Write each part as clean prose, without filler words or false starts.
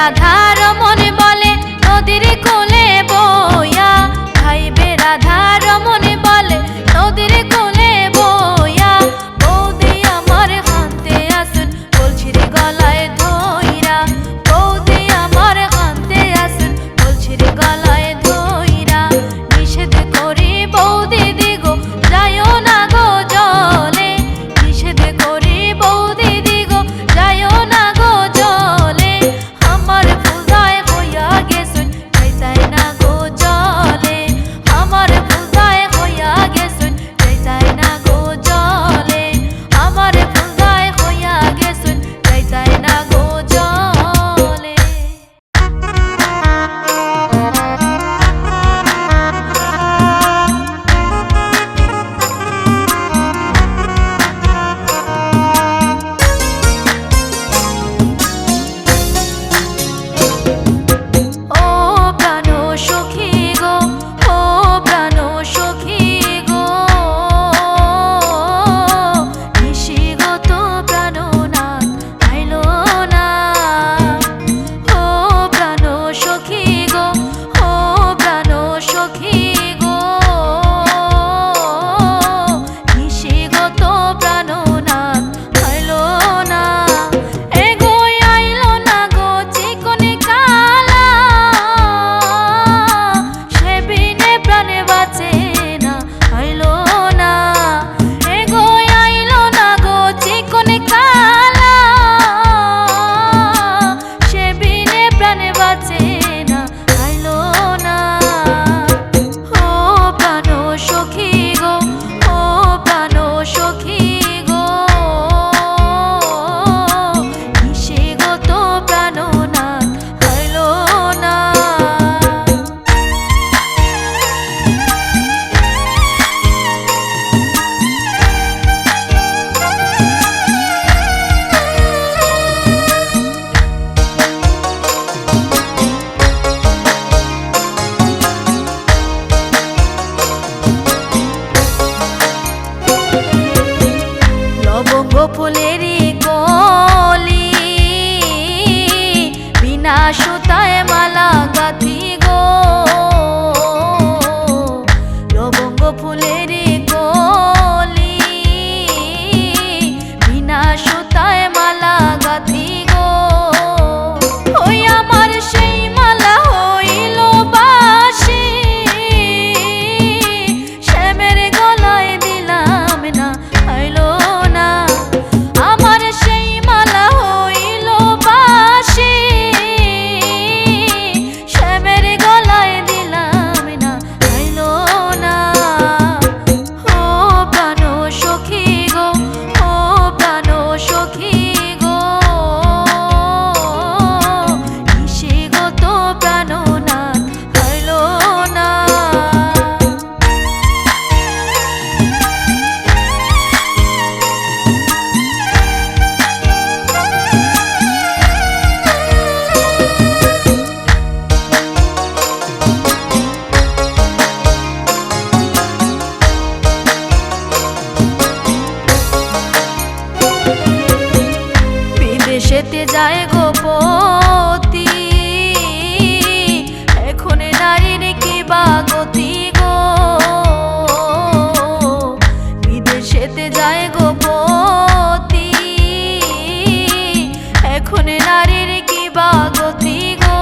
রাধা রমন বলে নদীর কোলে বইয়া, ভাইবে রাধা রমন বলে নদীর কোলে বইয়া। বৌদি আমার কাঁদতে আসুন বলছি রে গলায় ধইরা, বৌদি আমার কাঁদতে আসুন বলছি রে গলায় ধইরা। নিষেধ করি বৌদি দিগো যাইও না গো জলে, নিষেধ করি বৌদি দিগো যাইও না গো জলে। আমার পূজায় হইয়া গেছুন যাই যাই না গো জলে, আমার পূজায় হইয়া গেছুন যাই যাই না গো জলে, আমার পূজায় হইয়া গেছুন যাই যাই না গো জলে। ও প্রাণ সখী গো, ও প্রাণ সখী গো, নিশিগত প্রাণনাথ আইলো না। ও প্রাণ সখী গো, ও প্রাণ সখী গো, নিশিগত প্রাণনাথ আইলো না। এগো আইলো না গো চিকনি কালা, সে বিনে প্রাণে বাঁচে না আইলো না। এগো আইলো না গো চিকনি কালা, সে বিনে প্রাণে বাঁচে না আইলো না। ও প্রাণ সখী গো, ও প্রাণ সখী গো, নিশিগত প্রাণনাথ আইলো না। লবঙ্গ ফুলেরই কলি, বিনা সুতায় মালা গাঁথি গো। লবঙ্গ ফুলেরই কলি, বিনা সুতায় মালা গাঁথি গো। ওই আমার সেই মালা হইল বাসি, শ্যামের গলায় দিলাম না আইলো না। আমার সেই মালা হইল বাসি, শ্যামের গলায় দিলাম না আইলো না। ও প্রাণ সখী গো, ও প্রাণ সখী গো, নিশিগত প্রাণনাথ আইলো না। বিদেশেতে যায় গোপতি, এখন নারীর কি বা গতি গো। বিদেশেতে যায় গোপতি, এখন নারীর কি বা গতি গো।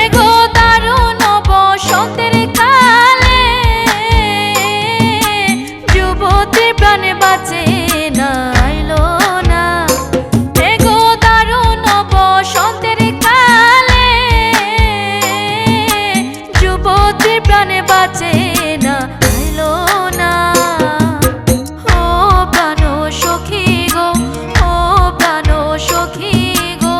এগো দারুণ বসন্তের কালে, যুবতী প্রাণে বাঁচে না আইলো না। এগো দারুণ বসন্তের কালে, যুবতী প্রাণে বাঁচে না আইলো না। ও প্রাণ সখী গো, ও প্রাণ সখী গো,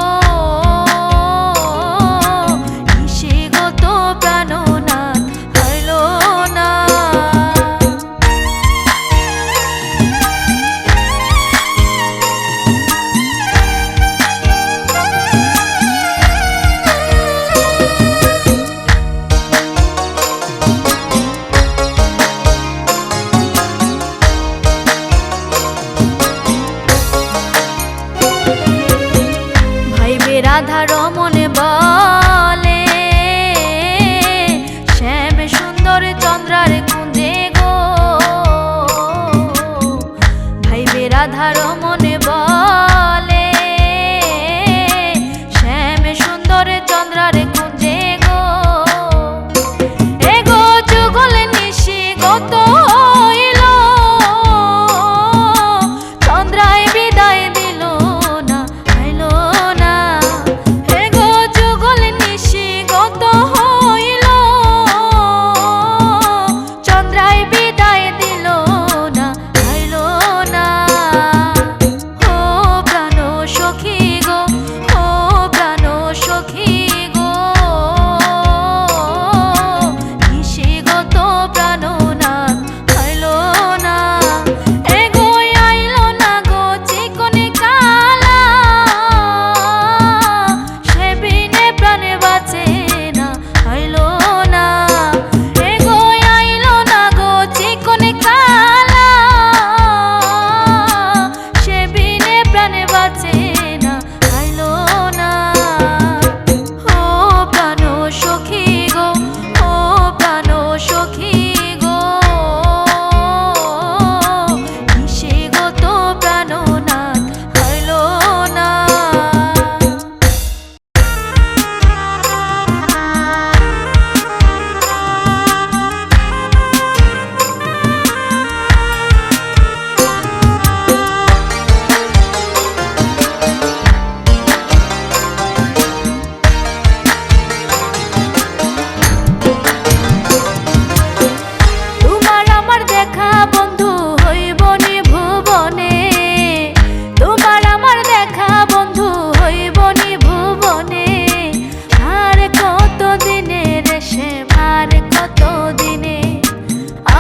রাধা রমন বলে শ্যাম সুন্দর চন্দ্রার কুঞ্জে গো, ভাইবে রাধা রমন বলে শ্যাম সুন্দর চন্দ্রার কুঞ্জে গো। এগো যুগল নিশি গত হইল, চন্দ্রায় বিদায় দিল না, আইল না। এগো যুগল নিশি গত হইল, চন্দ্রায় বিদায় দিল না, আইল না। ও প্রাণ সখী গো, ও প্রাণ সখী গো, নিশি গত প্রাণনাথ আইল না। এগো আইল না গো চিকনি কালা, সে বিনে প্রাণে বাঁচে না, আইল না। এগো আইল না গো চিকনি কালা, সে বিনে প্রাণে বাঁচে না, আইল না। ও প্রাণ সখী গো, ও প্রাণ সখী গো, নিশি গত প্রাণনাথ আইল না। তোমার আমার দেখা বন্ধু হইব নি ভুবনে, তোমার আমার দেখা বন্ধু হইব নি ভুবনে। আর কত দিনের শ্যাম, আর কত দিনে,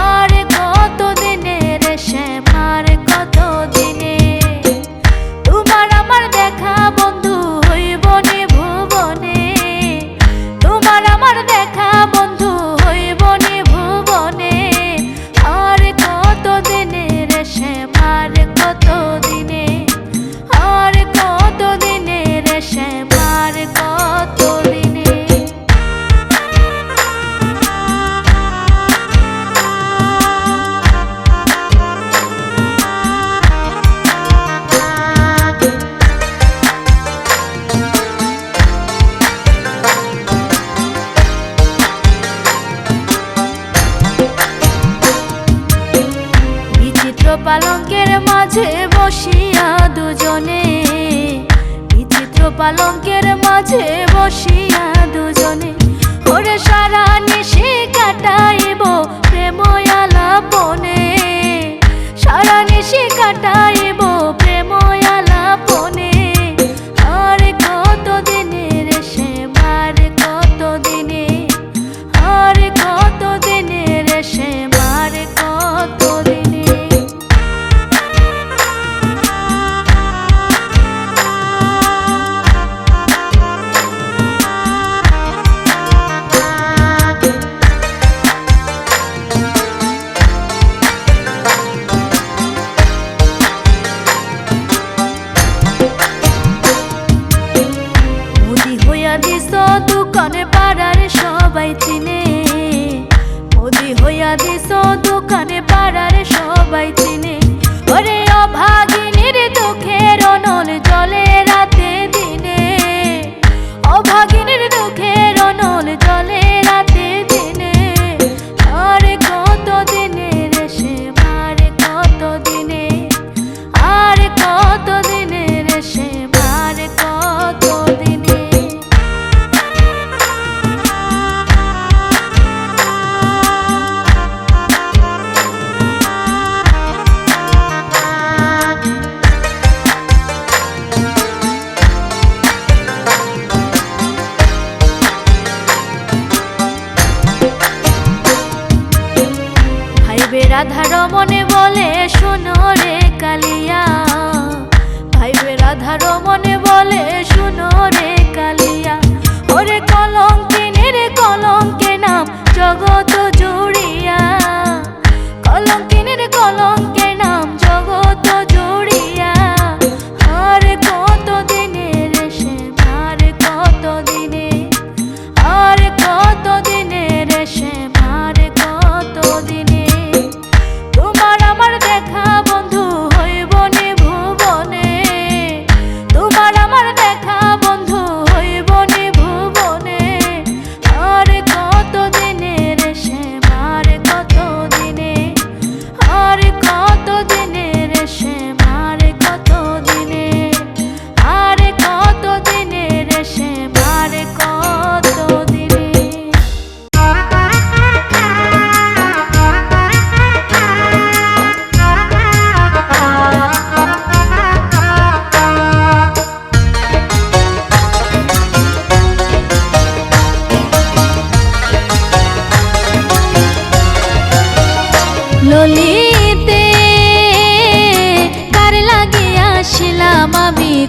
আর কত দিনের শ্যাম, আর কত দিনে। তোমার আমার দেখা বন্ধু হইব নি ভুবনে, তোমার আমার দেখা বন্ধু হইব নি ভুবনে। আর কত দিনের শ্যাম, আর কত দিনে, আর কত দিনের শ্যাম, আর কত দিনে। বিচিত্র পালঙ্কের মাঝে বসিয়া দুজনে, বিচিত্র পালঙ্কের মাঝে বসিয়া দুজনে। ওরে সারা নিশি কাটাইব প্রেম আলাপনে, সারা নিশি কাটাইব প্রেম আলাপনে। আর কত দিনের শ্যাম, আর কত দিনে, আর কত দিনের শ্যাম, আর কত দিনে। মোদি হইয়া দিস দোকানে পাড়ার সবাই চিনে, মোদি হইয়া দিস দোকানে পাড়ার সবাই চিনে। ওরে অভাগিনীর দুঃখের অনল জলে রাতে দিনে, অভাগিনীর দুঃখের অনল জলে রাতে দিনে। আর কত দিনের শ্যাম, আর কত দিনে, আর কত দিনের শ্যাম, আর কত দিনে। ভাইবে রাধা রমনে বলে শোনো রে কালিয়া, ভাইবে রাধা রমনে বলে শোনো রে কালিয়া। ওরে কলঙ্কিনীর কলঙ্কে নাম জগৎ জুড়িয়া, কলঙ্কিনীর কলঙ্কে নাম জগৎ জুড়িয়া। আর কত দিনের শ্যাম, আর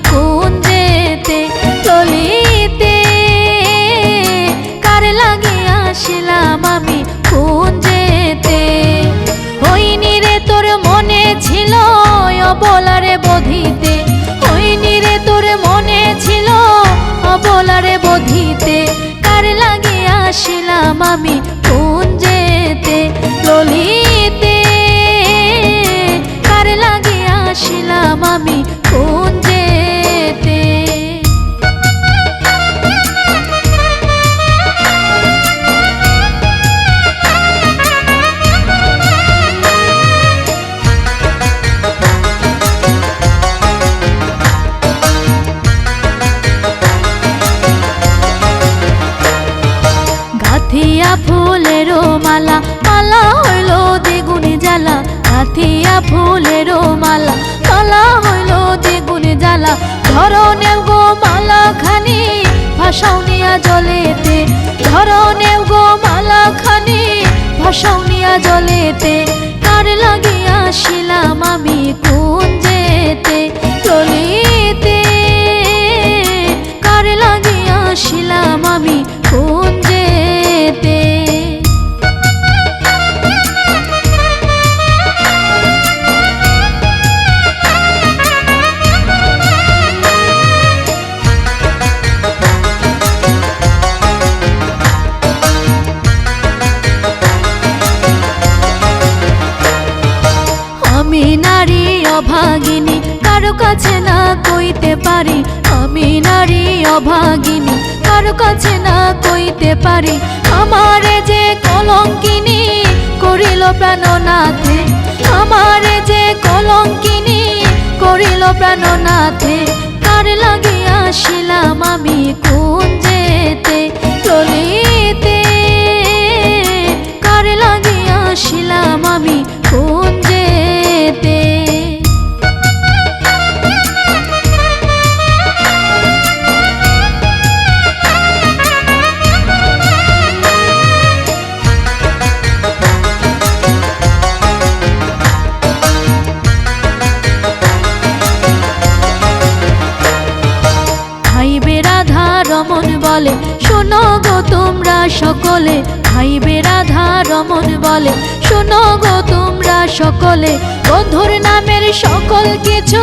কুঞ্জেতে ললিতে কার লাগে আসিলাম আমি কুঞ্জেতে। হইনি রে তোর মনে ছিল অবলারে বধিতে, হইনি রে তোর মনে ছিল অবলারে বধিতে, কার লাগে আসিলাম আমি কুঞ্জেতে ললিতে কার লাগে আসিলাম আমি কুঞ্জেতে। গাথিয়া ফুলেরও মালা, মালা হইল দ্বিগুণে জ্বালা, গাথিয়া ফুলেরও মালা, মালা হইল দ্বিগুণে জ্বালা। ধরনেও গো মালা খানি ভাসাও নিয়া জলেতে, ধরনেও গো মালা খানি ভাসাও নিয়া জলেতে, কার লাগিয়া আসিলাম আমি কুঞ্জেতে ললিতে কার লাগিয়া আসিলাম আমি কুঞ্জেতে। আমি নারী অভাগিনী কারো কাছে না কইতে পারি, আমি নারী অভাগিনী কারো কাছে না কইতে পারি। আমারে যে কলঙ্কিনী করিল প্রাণনাথে, আমারে যে কলঙ্কিনী করিল প্রাণনাথে, কার লাগিয়া আসিলাম আমি কুঞ্জেতে ললিতে কার লাগিয়া আসিলাম আমি কুঞ্জেতে। ভাইবে রাধা রমন বলে শোনো গো তোমরা সকলে, ভাইবে রাধা রমন বলে শোনো গো তোমরা সকলে, বন্ধুর নামের সকল কিছু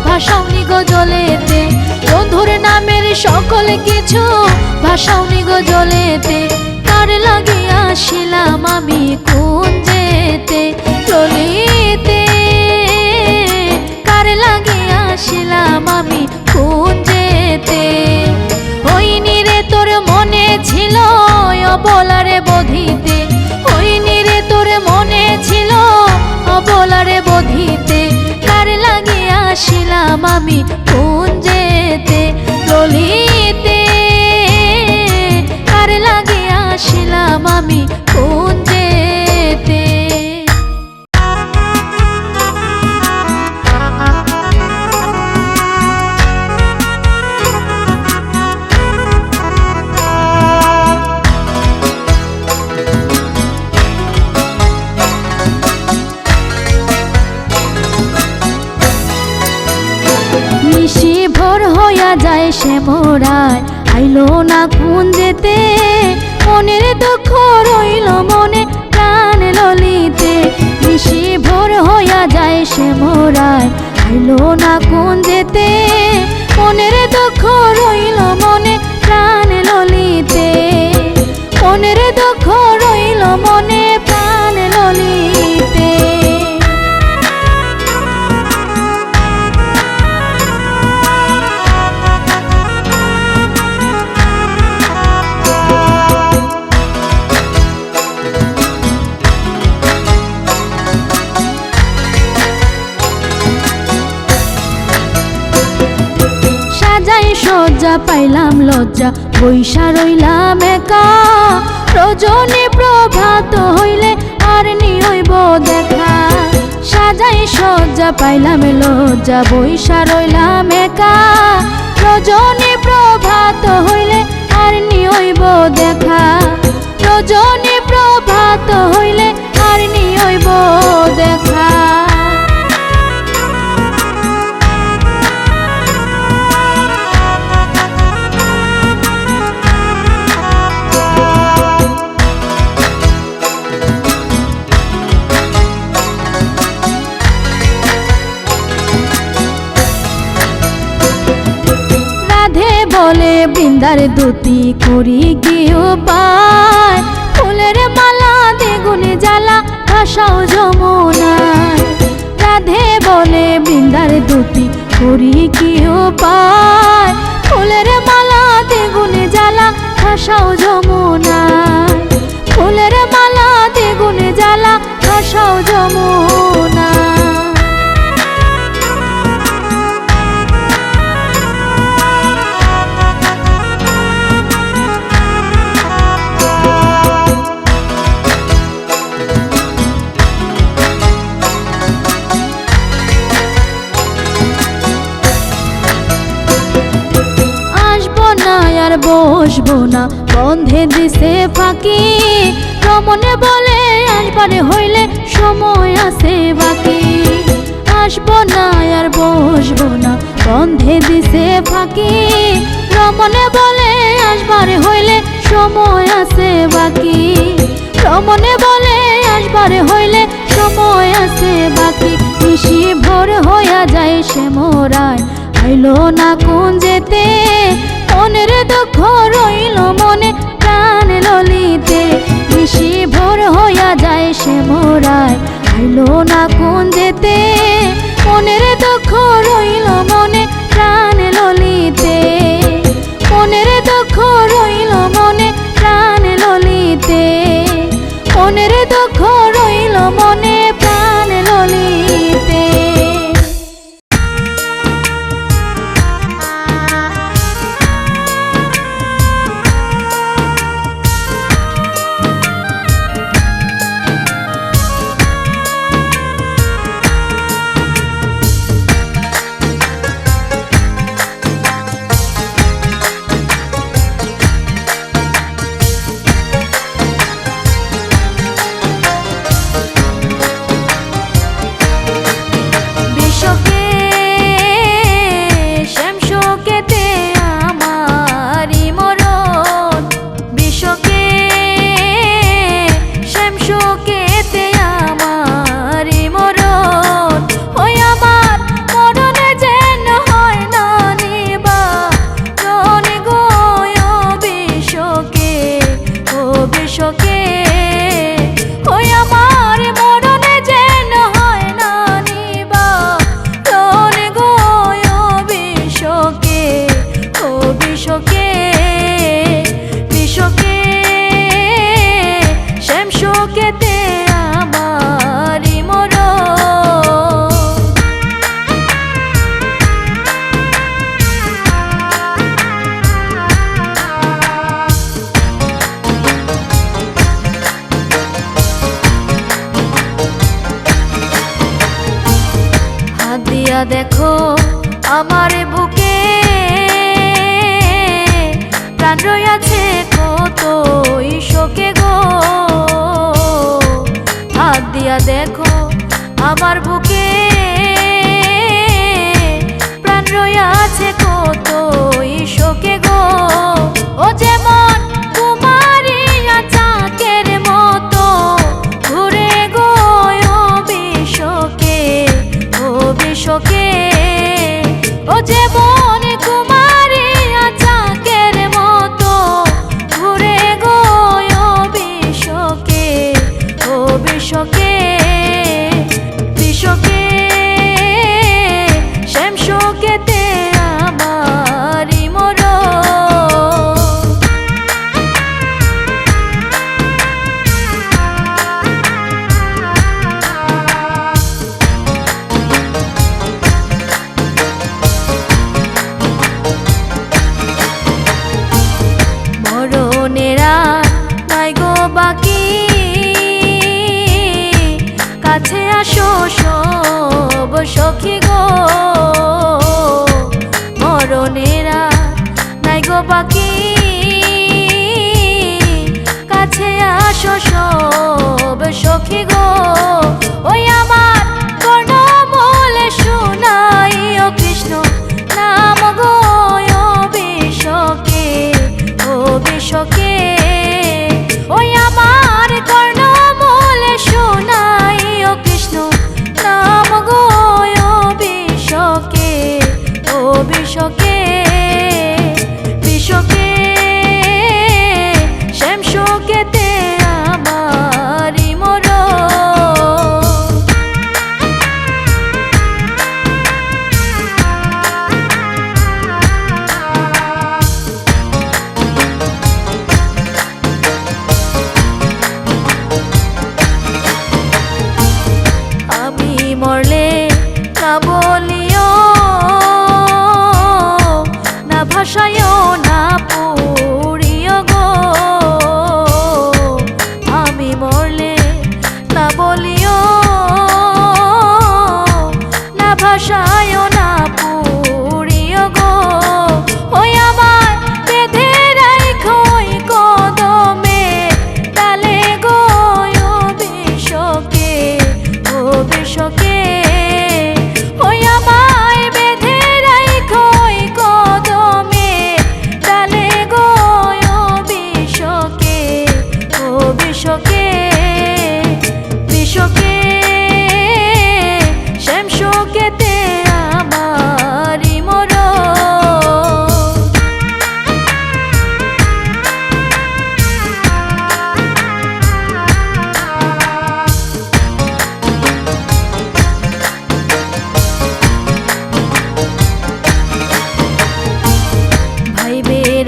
ভাসাওনি গো জলেতে, বন্ধুর নামের সকল কিছু ভাসাওনি গো জলেতে, কার লাগিয়া আসিলাম আমি কুঞ্জেতে ললিতে কার লাগিয়া আসিলাম আমি কুঞ্জেতে। হইনি রে তোর মনে ছিল অবলারে বধিতে, হইনি রে তোর মনে ছিল অবলারে বধিতে, কার লাগিয়া আসিলাম আমি কুঞ্জেতে ললিতে কার লাগিয়া আসিলাম আমি কুঞ্জেতে। নিশি ভোর হইয়া যায় সে মোরায় আইলো না কুঞ্জেতে, মনের দুঃখ রইল মনে প্রাণ ললিতে। নিশি ভোর হইয়া যায় সে মোরায় আইলো না কুঞ্জেতে, মনের দুঃখ রইল মনে প্রাণ ললিতে, মনের দুঃখ রইল মনে প্রাণ ললিতে। সজ্জা পাইলাম লজ্জা বৈশা রইলাম একা, রজনী প্রভাত হইলে আর নিহইব দেখা। সাজাই সজ্জা পাইলাম লজ্জা বৈশা রইলাম একা, রজনী প্রভাত হইলে আর নিহইব দেখা, রজনী প্রভাত হইলে আর নিহইব দেখা। বলে বৃন্দার দুতি করি কি উপায়, ফুলের মালা দ্বিগুণে জ্বালা ভাসাও যমুনায়। রাধে বলে বৃন্দার দুতি করি কি উপায়, ফুলের মালা দ্বিগুণে জ্বালা ভাসাও যমুনায়। ফুলের মালা দ্বিগুণে জ্বালা ভাসাও যমুনায়। বসবো না বন্ধে দিছে ফাঁকি, রমনে বলে আসবারে হইলে সময় আছে বাকি। আসবো না আর বসবো না বন্ধে দিছে ফাঁকি, রমনে বলে আসবারে হইলে সময় আছে বাকি। রমনে বলে আসবারে হইলে সময় আছে বাকি। নিশি ভোর হইয়া যায় সে মোরায় আইলো না কোন যেতে, মনের দুঃখ রইল মনে প্রাণ ললিতে। নিশি ভোর হইয়া যায় সে মোরায় আইলো না কোন যেতে, মনের দুঃখ রইল মনে প্রাণ ললিতে। মনের দুঃখ রইল মনে প্রাণ ললিতে, মনের দুঃখ রইল মনে প্রাণ ললিতে। দেখো আমার বুকে প্রাণ রইয়াছে কতই শোকে গো। হাত দিয়া দেখো আমার বুকে প্রাণ রইয়াছে কতই শোকে গো। ও যেমন কুমারী চাকের মতো ঘুরে গো বিশ্বকে, ও বিশ্বকে। ও যেমন কুমারী চাকের মতো ঘুরে গো বিশ্বকে, ও বিশ্বকে। বিশ্বকে শ্যাম শোকেতে আমারি মরণ। মরণেরা নাই গো বাকি, কাছে আসো সব সখী গো। মরণেরা নাই গো বাকি, কাছে আসো সব সখী গো। ওই আমার কর্ণমূলে শোনাই ও কৃষ্ণ নাম গো বিশ্বকে, ও বিশ্বকে। ওই আমার কর্ণমূলে শোনাই ও কৃষ্ণ নাম গো বিশ্বকে, ও বিশ্বকে।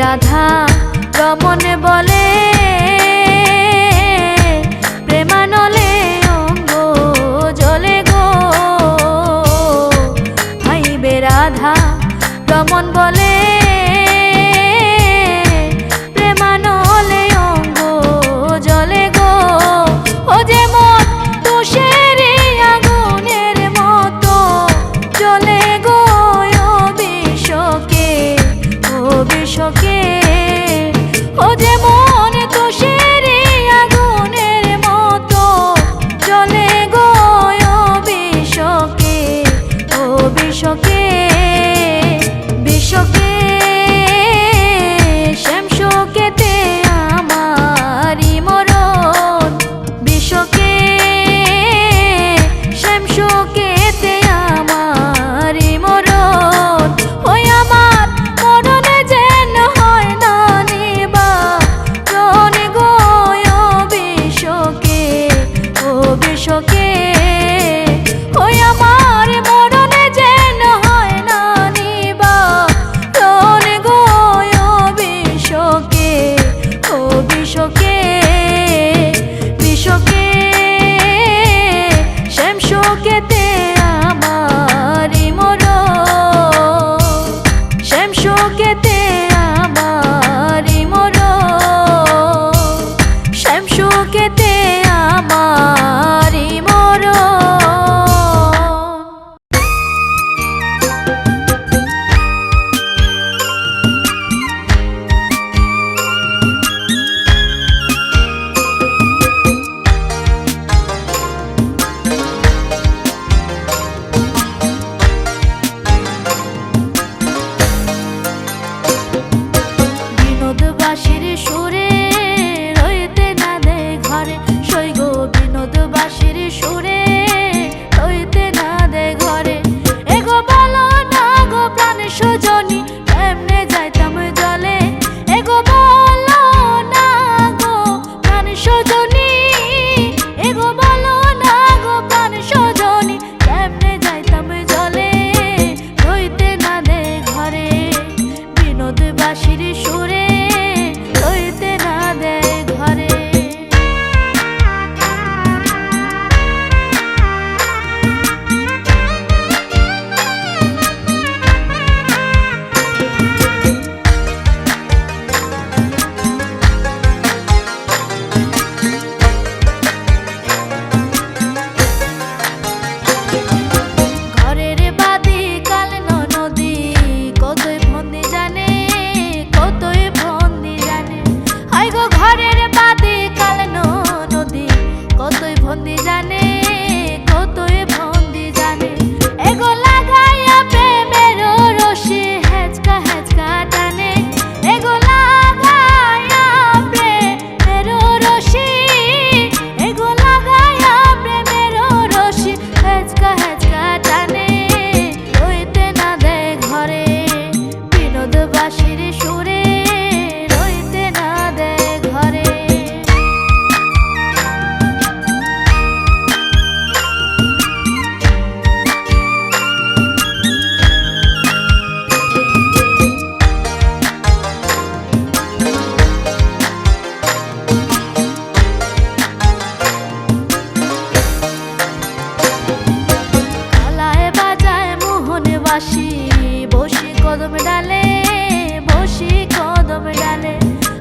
রাধা রমন বলে প্রেমানলে অঙ্গ জ্বলে গো। ভাইবে রাধা রমন বলে প্রেমানলে অঙ্গ জ্বলে গো। ও যেমন তুষের আগুনের মতো জ্বলে গো বিষকে, ও বিষকে। ও যেমন তুষের আগুনের মতো জ্বলে গো বিষকে, ও বিষকে। বিষকে শ্যামশোকেতে আমারি মরণ, বিষকে শ্যামশোকেতে আমারি মরণ। ওই আমার মরণে যেন হয় না নিবারণ গো বিষকে, ও বিষকে। ওই আমার মরণে যেন হয় না নিবারণ গো বিষকে, ও বিষকে। বিষকে শ্যামশোকেতে আমারি মরণ, শ্যামশোকেতে আমারি মরণ, শ্যামশোকেতে আমারি মরণ। বিনোদবাসীর সুরে রইতে না দে ঘরে, সই গো বিনোদবাসীর সুরে রইতে না দে ঘরে। এগো বলো না গো প্রাণ সজনী কেমনে যাইতাম জলে, এগো বলো না গো প্রাণ সজনী, এগো বলো না গো প্রাণ সজনী কেমনে যাইতাম জলে, রইতে না দে ঘরে। বিনোদবাসীর সুরে রইতে না দে ঘরে। ঘরের বাদি কাল নদী কতই ফন্দি জানে, কতই ফন্দি জানে। হাই গো ঘরের বাদি কাল নদী কতই ফন্দি জানে, কতই ফন্দি জানে। এগো লাগাইয়া প্রেমের রশি হেচকা হেচকা টানে, এগো লাগাইয়া প্রেমের রশি, এগো লাগাইয়া প্রেমের রশি হেচকা হেচকা টানে, রইতে না দে ঘরে। বিনোদবাসীর সুরে রইতে না দে ঘরে। কালায় বাজায় মোহন বাসি বসি কদম ডালে, বসি কদম ডালে।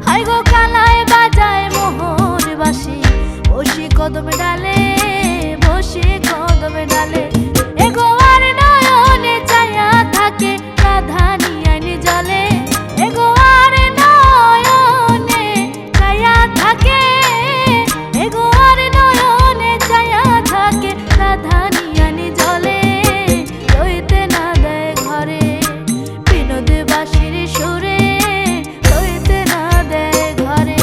হাই গো কালায় বাজায় মোহন বাসি বসি কদম ডালে, বসি কদম ডালে। এগো আর নয়নে চায়া থাকে রাধা নিয়ানি জলে, এগো আর নয়নে চায়া থাকে, এগো আর নয়নে চায়া থাকে রাধা নিয়ানি জলে, রইতে না দে ঘরে। বিনোদবাসীর সুরে রইতে না দে ঘরে।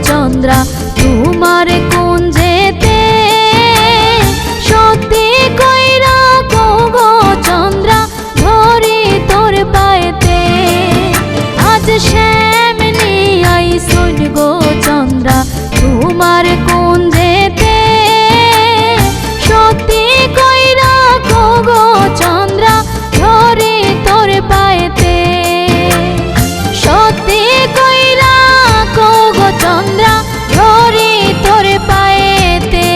চন্দ্রা তোমার কুঞ্জেতে সত্যি কইরা গো চন্দ্রা ধরি তোর পায়েতে আজ শ্যামনি আইসুন গো চন্দ্রা তোমার কুঞ্জেতে সত্যি কইরা গো চন্দ্রা ধরি তোর পায়েতে সত্যি কইরা গো চন্দ্রা ধরি তোর পায়েতে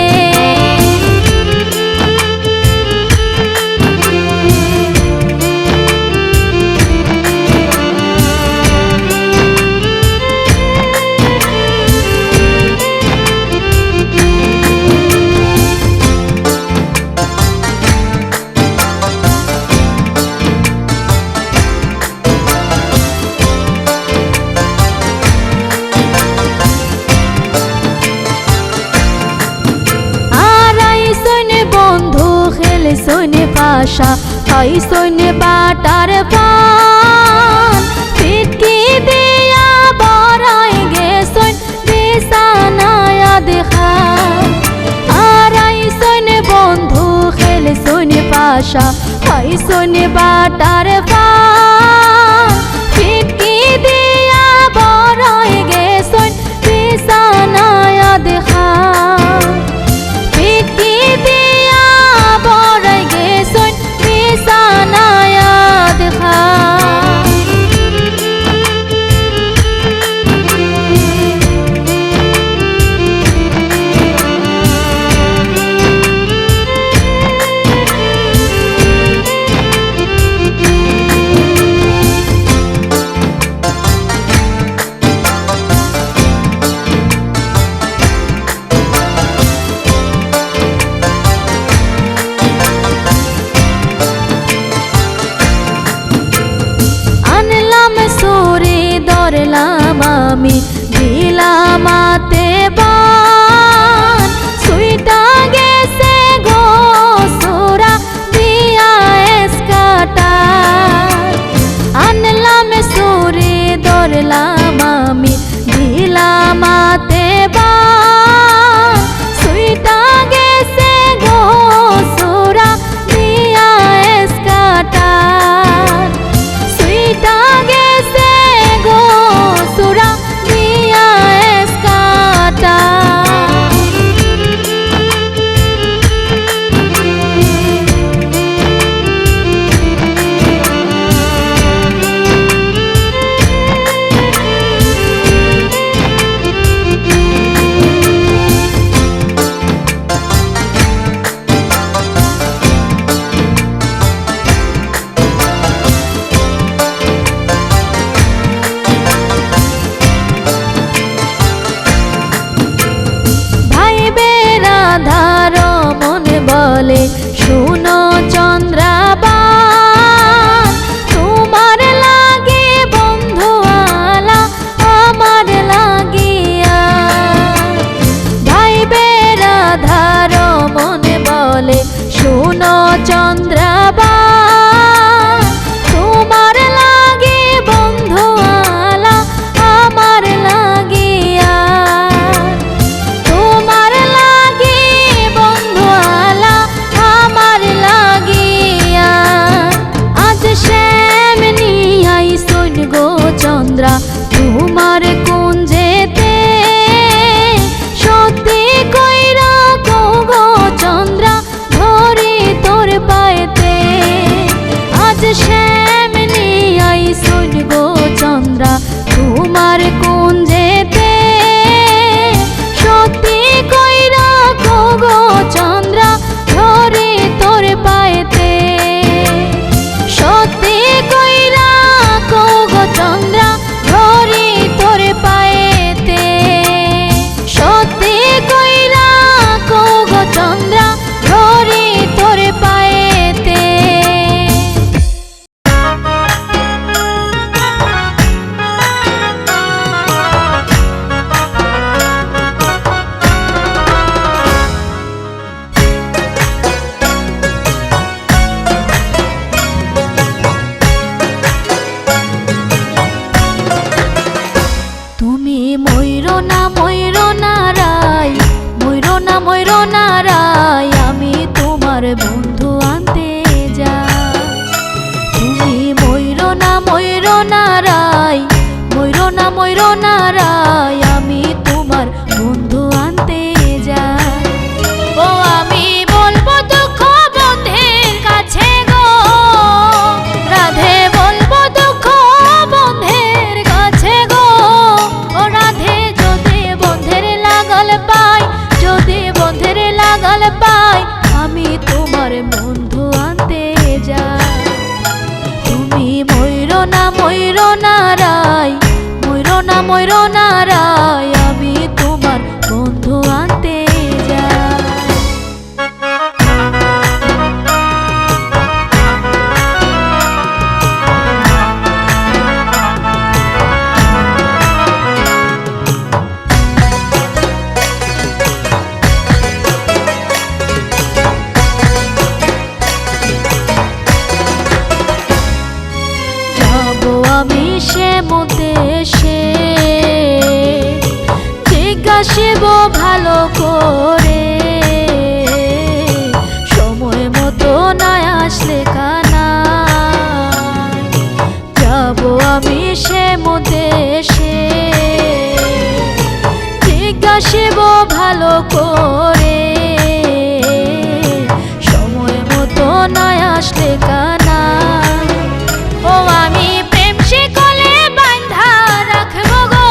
সোনে পাশা খাই সোনে বাটার পান পিটকি দিয়া বড়াই গেছন বিছানায় দেখা আরাই সোনে বন্ধু খেলে সোনে পাশা খাই সোনে বাটার পান পিটকি দিয়া বড়াই গেছন বিছানায় দেখা পিটকি দিয়া বড়াই গেছন বিছানায় দেখা ধরলাম আমি দিলাম হাতে বান সুইটা গেছে গো সোরা দিয়া এসকাটা আনলাম সুরে ধরলাম আমি দিলাম হাতে বান সুইটা গেছে গো সোরা দিয়া এসকাটা সুইটা গেছে গো সুরা দিয়া এসকাটা রাধার মন বলে শুনো চন্দ্রাবান তোমার লাগে বন্ধু আলা আমার লাগিয়া ভাইবে রাধার মন বলে শুনো চন্দ্রাবান তোমার লাগে বন্ধু আলা আমার লাগিয়া তোমার লাগি বন্ধু আলা ময়ূরনারায় আমি তোমার বন্ধু আনতে যাই। আমি সে দেশে জিজ্ঞাসিব ভালো করে, সময় মতো না আসলে কানা যাব আমি সে দেশে জিজ্ঞাসিব ভালো করে, সময় মতো না আসলে কানা। ও আমি প্রেম শিকলে বাঁধা রাখবো গো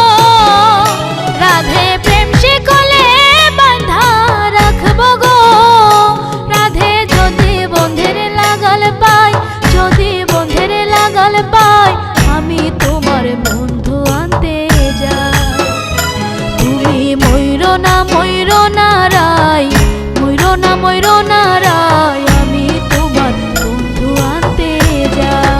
রাধে, প্রেম শিকলে বাঁধা রাখবো গো রাধে। যদি বন্ধের লাগাল পাই, যদি বন্ধের লাগাল পাই, আমি তোমার বন্ধু আনতে যাই। তুমি ময়ূরনারায়, ময়ূরনারায় আমি তোমার বন্ধু আনতে যাই।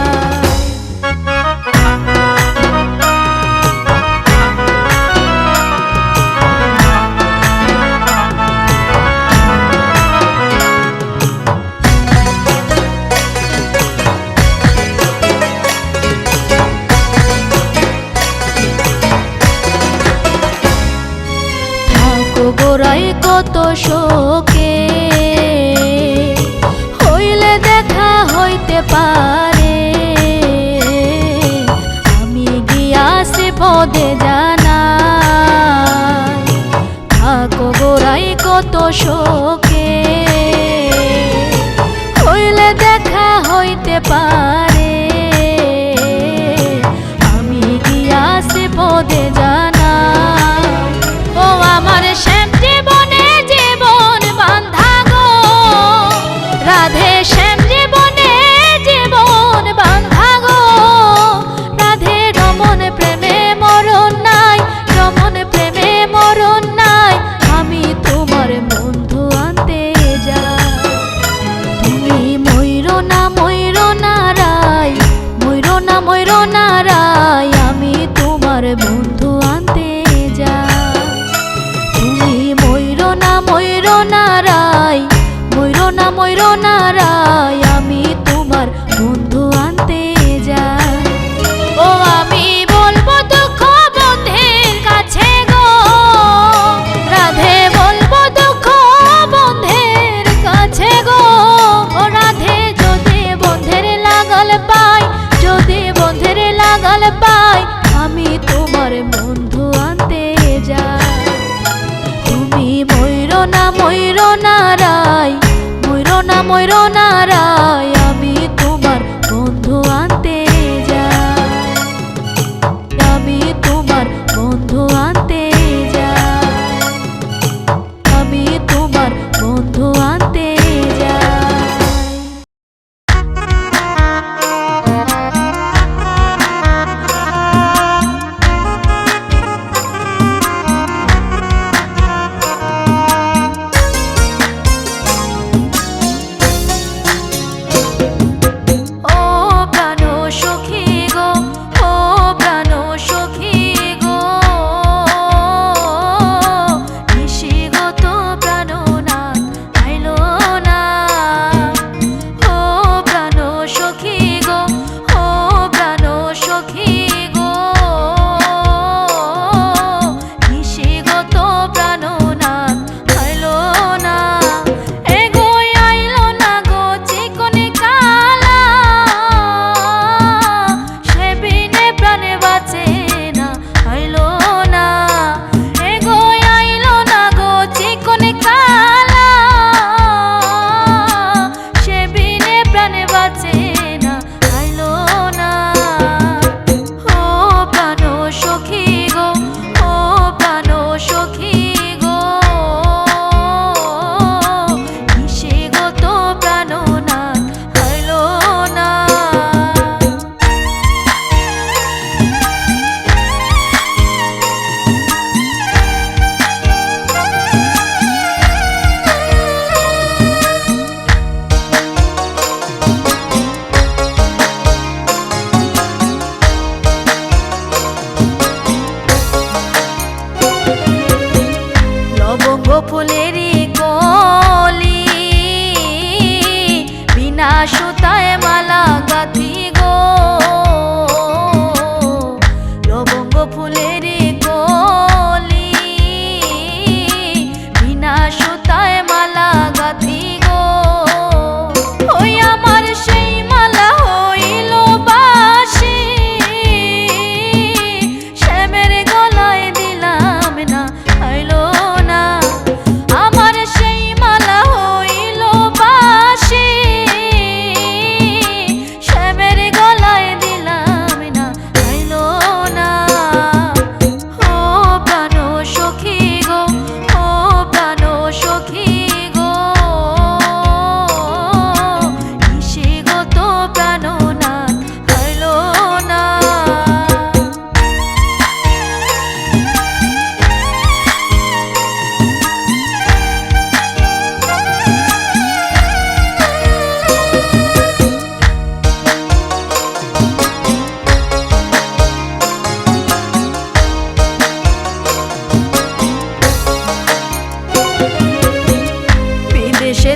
গোড়াই কত শোকে হইলে দেখা হইতে পারে, আমি গিয়াছি পদে জানাই। থাকো গোড়াই কত শোকে হইলে দেখা হইতে পারে, আমি গিয়াছি পদে জানাই। ও আমার শ্যাম জীবনে জীবন বাঁধা গো রাধে, শ্যাম জীবনে জীবন বাঁধা গো রাধে। রমন প্রেমে মরণ নাই, রমন প্রেমে মরণ নাই, আমি তোমার বন্ধু আনতে যাই। তুমি ময়ূরনারায়, ময়ূরনারায় আমি তোমার বন্ধু আনতে যাই। তুমি ময়ূরনারায়, ময়ূরনারায় আমি তোমার বন্ধু আনতে যাই। ও আমি বলবো দুঃখ বন্ধের কাছে গো রাধে, বলবো দুঃখ বন্ধের কাছে গো ও রাধে। যদি বন্ধের লাগাল পাই, যদি বন্ধের লাগাল পাই, আমি তোমার বন্ধু আনতে যাই। তুমি ময়ূরনারায়, ময়ূরনারায় আমি তোমার বন্ধু আনতে যাই, আমি তোমার বন্ধু আনতে যাই, আমি তোমার বন্ধু আনতে যাই।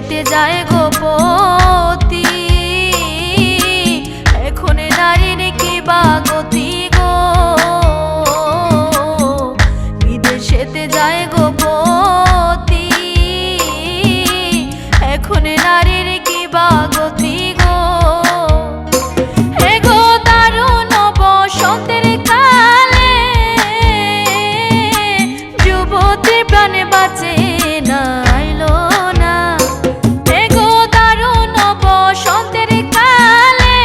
বিদেশেতে যায় গোপতি, এখন নারীর কি বা গতি গো, বিদেশেতে যায় গোপতি, এখন নারীর কি বা গতি গো। এগো দারুণ বসন্তের কালে যুবতীর প্রাণে বাঁচে না, আইলো না। এগো দারুণ বসন্তের কালে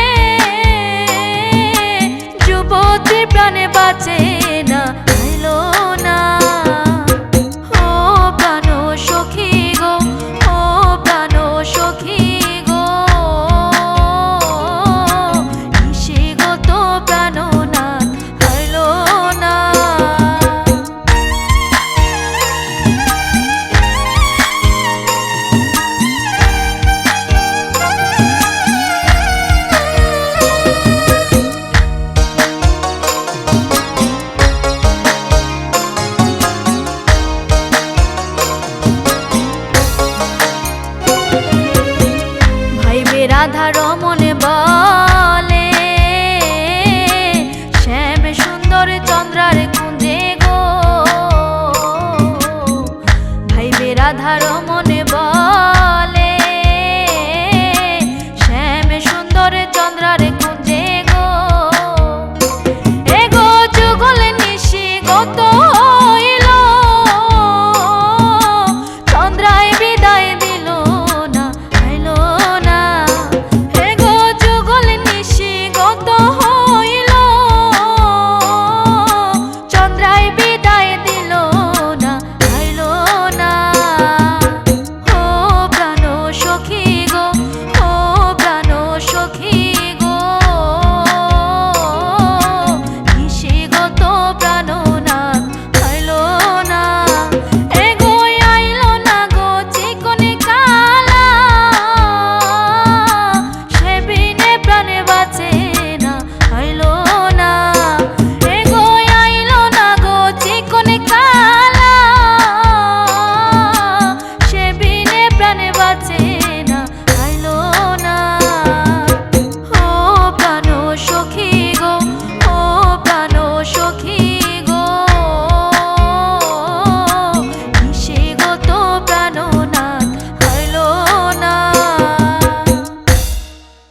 যুবতীর প্রাণে বাঁচে না, আইলো না। ও প্রাণ সখী গো, ও প্রাণ সখী গো, ইসে গো তো প্রাণনাথ আইলো না। রাধা রমন বলে শ্যাম সুন্দর চন্দ্রার কুঞ্জে গো, ভাইবে রাধা রমন